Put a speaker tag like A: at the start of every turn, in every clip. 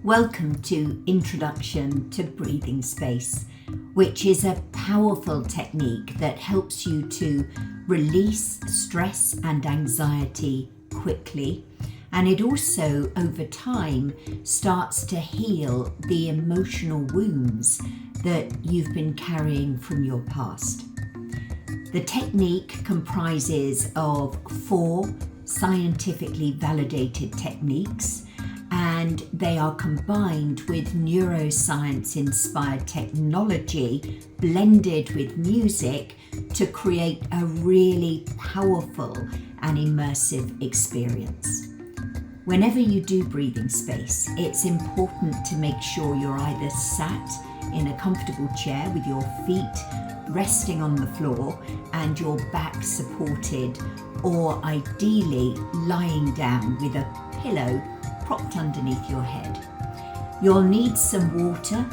A: Welcome to Introduction to Breathing Space, which is a powerful technique that helps you to release stress and anxiety quickly, and it also, over time, starts to heal the emotional wounds that you've been carrying from your past. The technique comprises of 4 scientifically validated techniques, and they are combined with neuroscience-inspired technology blended with music to create a really powerful and immersive experience. Whenever you do breathing space, it's important to make sure you're either sat in a comfortable chair with your feet resting on the floor and your back supported, or ideally lying down with a pillow propped underneath your head. You'll need some water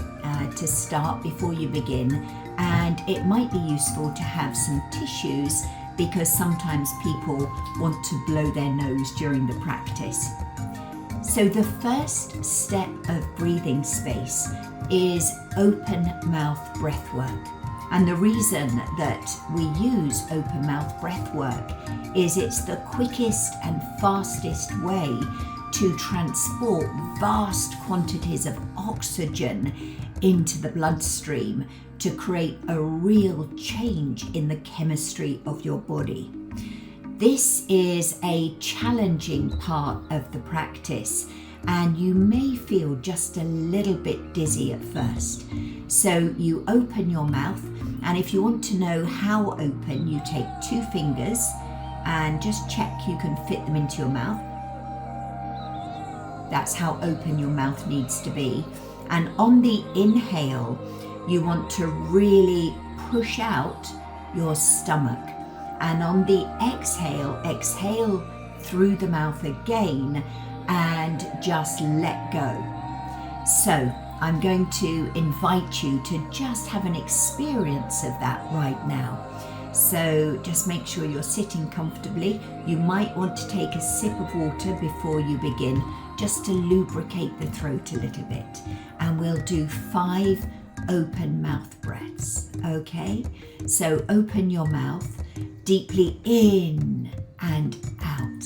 A: to start before you begin, and it might be useful to have some tissues because sometimes people want to blow their nose during the practice. So the first step of breathing space is open mouth breath work. And the reason that we use open mouth breath work is it's the quickest and fastest way to transport vast quantities of oxygen into the bloodstream to create a real change in the chemistry of your body. This is a challenging part of the practice, and you may feel just a little bit dizzy at first. So you open your mouth, and if you want to know how open, you take 2 fingers and just check you can fit them into your mouth. That's how open your mouth needs to be. And on the inhale, you want to really push out your stomach. And on the exhale through the mouth again and just let go. So I'm going to invite you to just have an experience of that right now. So just make sure you're sitting comfortably. You might want to take a sip of water before you begin, just to lubricate the throat a little bit. And we'll do 5 open mouth breaths, okay? So open your mouth, deeply in and out.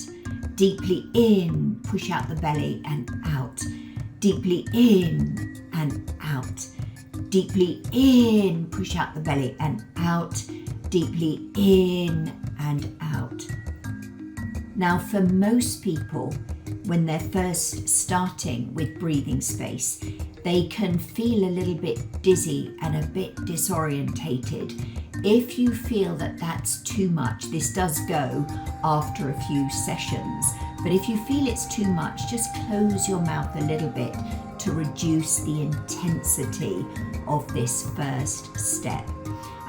A: Deeply in, push out the belly and out. Deeply in and out. Deeply in, push out the belly and out. Deeply in and out. Now, for most people, when they're first starting with breathing space, they can feel a little bit dizzy and a bit disorientated. If you feel that that's too much, this does go after a few sessions, but if you feel it's too much, just close your mouth a little bit to reduce the intensity of this first step.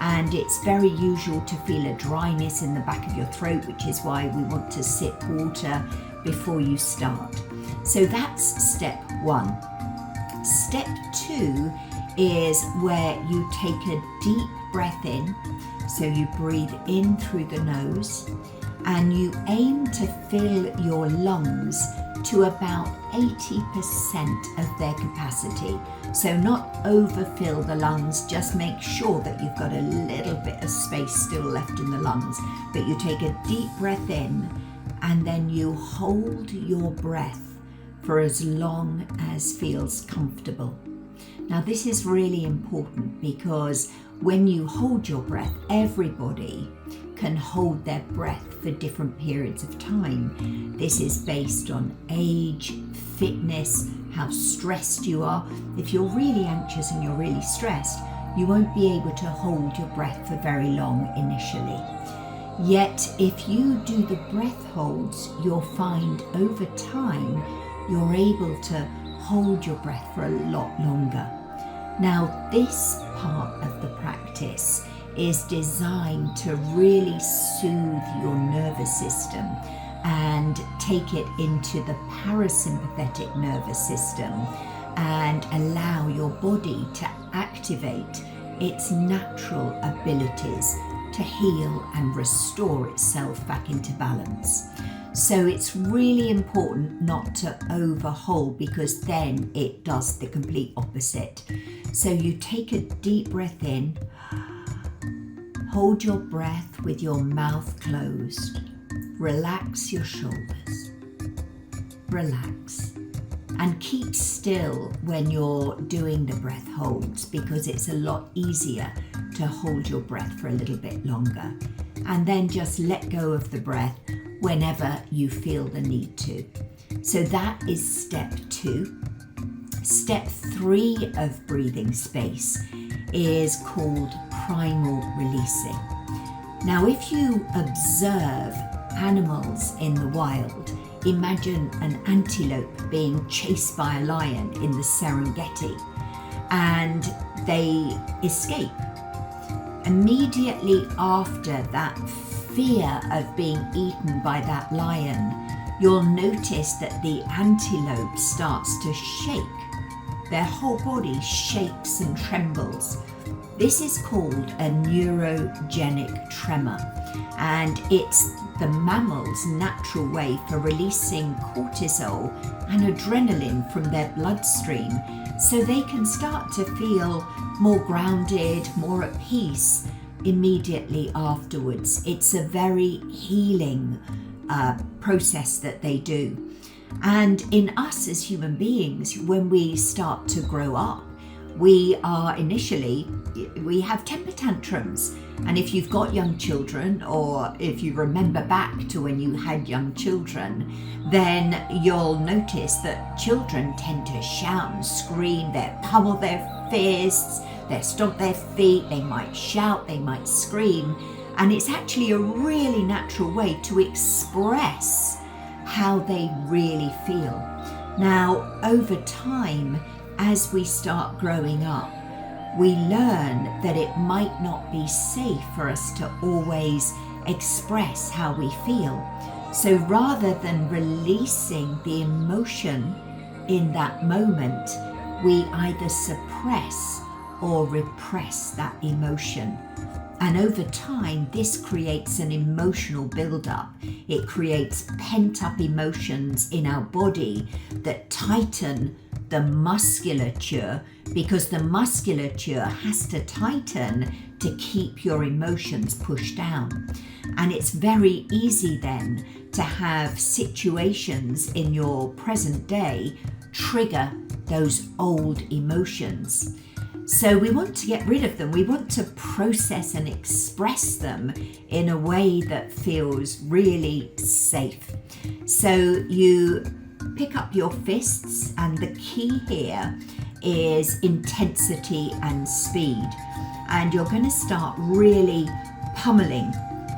A: And it's very usual to feel a dryness in the back of your throat, which is why we want to sip water before you start. So that's step 1. Step 2 is where you take a deep breath in. So you breathe in through the nose and you aim to fill your lungs to about 80% of their capacity. So not overfill the lungs, just make sure that you've got a little bit of space still left in the lungs. But you take a deep breath in and then you hold your breath for as long as feels comfortable. Now this is really important because when you hold your breath, everybody can hold their breath for different periods of time. This is based on age, fitness, how stressed you are. If you're really anxious and you're really stressed, you won't be able to hold your breath for very long initially. Yet if you do the breath holds, you'll find over time you're able to hold your breath for a lot longer. Now this part of the practice is designed to really soothe your nervous system and take it into the parasympathetic nervous system and allow your body to activate its natural abilities to heal and restore itself back into balance. So it's really important not to overhold, because then it does the complete opposite. So you take a deep breath in, hold your breath with your mouth closed, relax your shoulders, relax, and keep still when you're doing the breath holds, because it's a lot easier to hold your breath for a little bit longer. And then just let go of the breath whenever you feel the need to. So that is step 2. Step 3 of breathing space is called primal releasing. Now, if you observe animals in the wild, imagine an antelope being chased by a lion in the Serengeti, and they escape. Immediately after that fear of being eaten by that lion, you'll notice that the antelope starts to shake. Their whole body shakes and trembles. This is called a neurogenic tremor, and it's the mammal's natural way for releasing cortisol and adrenaline from their bloodstream, so they can start to feel more grounded, more at peace immediately afterwards. It's a very healing process that they do. And in us as human beings, when we start to grow up, we have temper tantrums. And if you've got young children, or if you remember back to when you had young children, then you'll notice that children tend to shout and scream, they pummel their fists, they stomp their feet, they might shout, they might scream. And it's actually a really natural way to express how they really feel. Now, over time, as we start growing up, we learn that it might not be safe for us to always express how we feel. So rather than releasing the emotion in that moment, we either suppress or repress that emotion. And over time, this creates an emotional buildup. It creates pent-up emotions in our body that tighten the musculature, because the musculature has to tighten to keep your emotions pushed down. And it's very easy then to have situations in your present day trigger those old emotions. So we want to get rid of them. We want to process and express them in a way that feels really safe. So you pick up your fists, and the key here is intensity and speed. And you're going to start really pummeling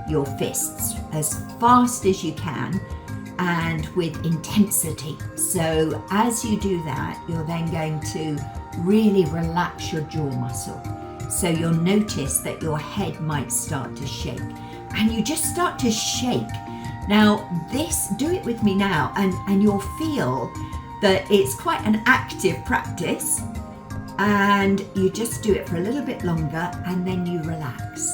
A: your fists as fast as you can and with intensity. So as you do that, you're then going to really relax your jaw muscle. So you'll notice that your head might start to shake, and you just start to shake. Now do it with me now, and you'll feel that it's quite an active practice, and you just do it for a little bit longer and then you relax.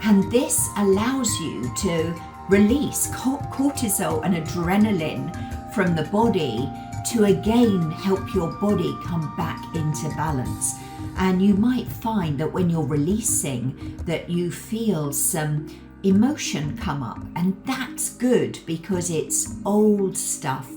A: And this allows you to release cortisol and adrenaline from the body to again help your body come back into balance. And you might find that when you're releasing, that you feel some emotion come up, and that's good because it's old stuff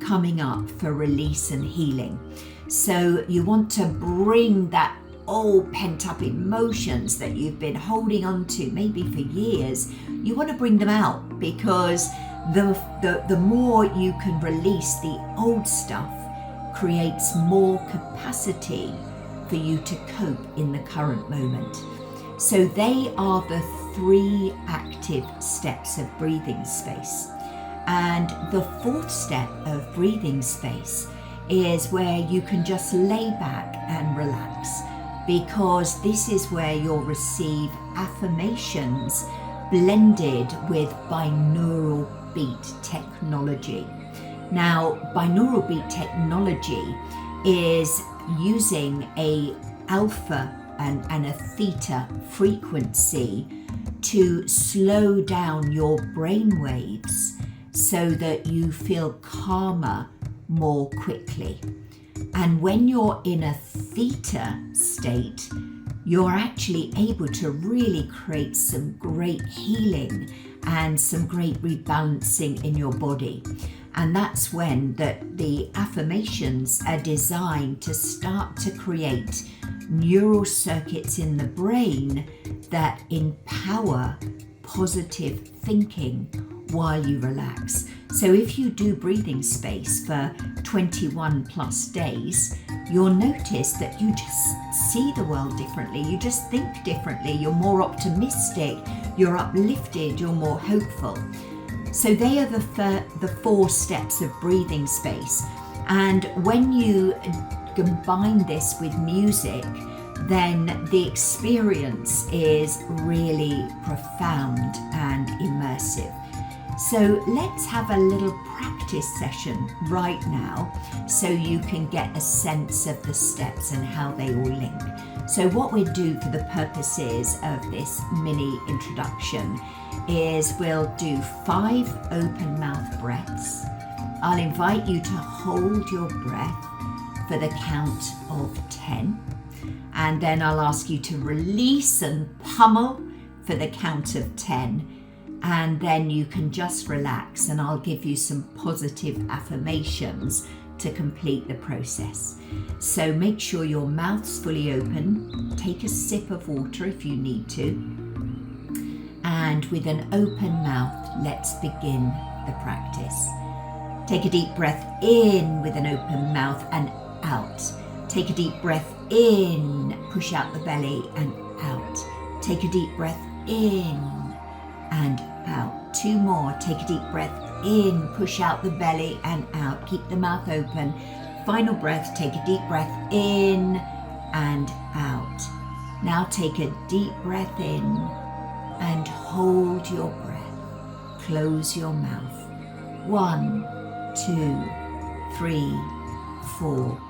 A: coming up for release and healing. So you want to bring that old pent-up emotions that you've been holding on to maybe for years, you want to bring them out, because the more you can release the old stuff creates more capacity for you to cope in the current moment. So they are the 3 active steps of breathing space. And the 4th step of breathing space is where you can just lay back and relax, because this is where you'll receive affirmations blended with binaural beat technology. Now, binaural beat technology is using a alpha and a theta frequency to slow down your brain waves so that you feel calmer more quickly. And when you're in a theta state, you're actually able to really create some great healing and some great rebalancing in your body. And that's when the affirmations are designed to start to create neural circuits in the brain that empower positive thinking while you relax. So if you do breathing space for 21 plus days, you'll notice that you just see the world differently, you just think differently, you're more optimistic, you're uplifted, you're more hopeful. So they are the 4 steps of breathing space. And when you combine this with music, then the experience is really profound and immersive. So let's have a little practice session right now so you can get a sense of the steps and how they all link. So what we'll do for the purposes of this mini introduction is we'll do 5 open mouth breaths. I'll invite you to hold your breath for the count of 10. And then I'll ask you to release and pummel for the count of 10. And then you can just relax, and I'll give you some positive affirmations to complete the process. So make sure your mouth's fully open. Take a sip of water if you need to. And with an open mouth, let's begin the practice. Take a deep breath in with an open mouth and out. Take a deep breath in, push out the belly and out. Take a deep breath in and out. 2 more. Take a deep breath in, push out the belly and out. Keep the mouth open. Final breath. Take a deep breath in and out. Now take a deep breath in and hold your breath. Close your mouth. 1, 2, 3, 4,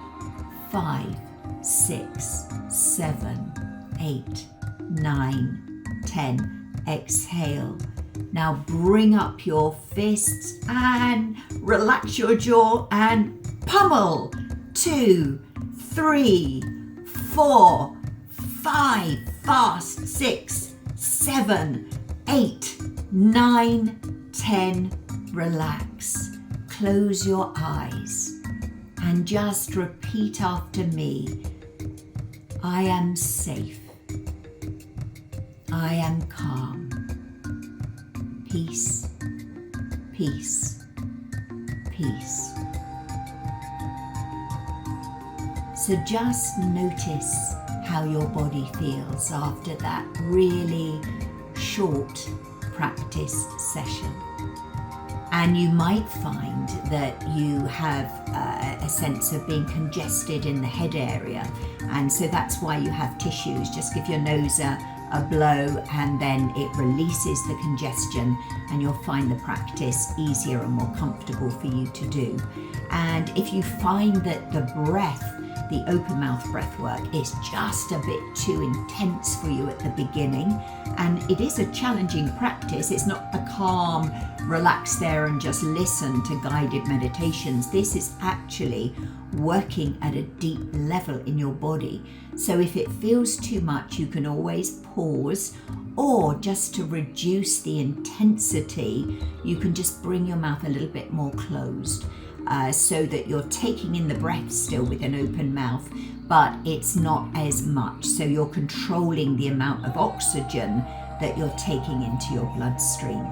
A: 5, 6, 7, 8, 9, 10. Exhale. Now bring up your fists and relax your jaw and pummel. 2, 3, 4, 5, fast. 6, 7, 8, 9, 10. Relax. Close your eyes and just repeat after me. I am safe. I am calm. Peace, peace, peace. So just notice how your body feels after that really short practice session. And you might find that you have a sense of being congested in the head area. And so that's why you have tissues. Just give your nose a blow and then it releases the congestion, and you'll find the practice easier and more comfortable for you to do. And if you find that the breath, the open mouth breath work, is just a bit too intense for you at the beginning, and it is a challenging practice, it's not a calm, relax there and just listen to guided meditations. This is actually working at a deep level in your body. So if it feels too much, you can always pause, or just to reduce the intensity, you can just bring your mouth a little bit more closed. So that you're taking in the breath still with an open mouth, but it's not as much. So you're controlling the amount of oxygen that you're taking into your bloodstream.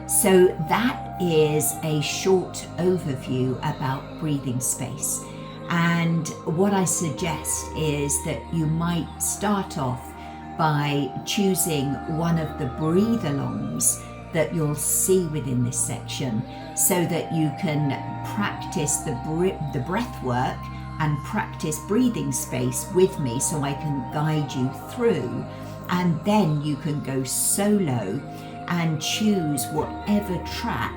A: So that is a short overview about breathing space. And what I suggest is that you might start off by choosing one of the breathe-alongs that you'll see within this section, so that you can practice the breath work and practice breathing space with me, so I can guide you through, and then you can go solo and choose whatever track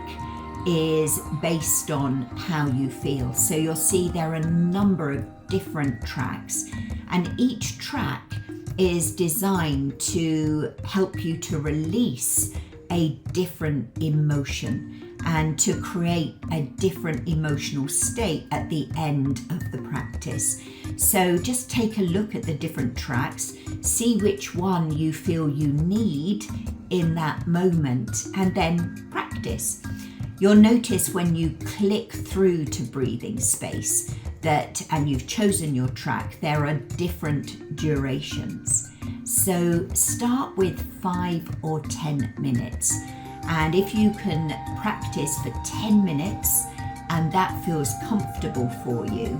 A: is based on how you feel. So you'll see there are a number of different tracks, and each track is designed to help you to release a different emotion. and to create a different emotional state at the end of the practice. So just take a look at the different tracks, see which one you feel you need in that moment, and then practice. You'll notice when you click through to breathing space and you've chosen your track, there are different durations. So start with 5 or 10 minutes. And if you can practice for 10 minutes and that feels comfortable for you,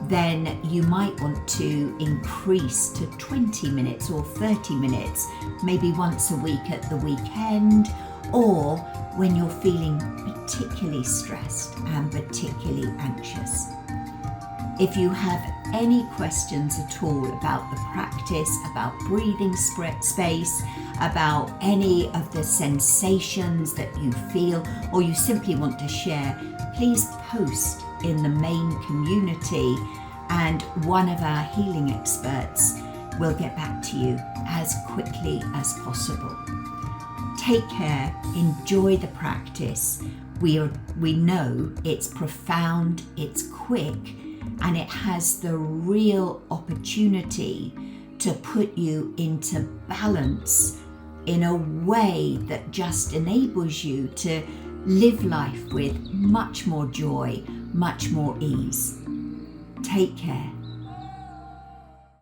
A: then you might want to increase to 20 minutes or 30 minutes, maybe once a week at the weekend, or when you're feeling particularly stressed and particularly anxious. If you have any questions at all about the practice, about breathing space, about any of the sensations that you feel, or you simply want to share, please post in the main community and one of our healing experts will get back to you as quickly as possible. Take care, enjoy the practice. We know it's profound, it's quick, and it has the real opportunity to put you into balance in a way that just enables you to live life with much more joy, much more ease. Take care.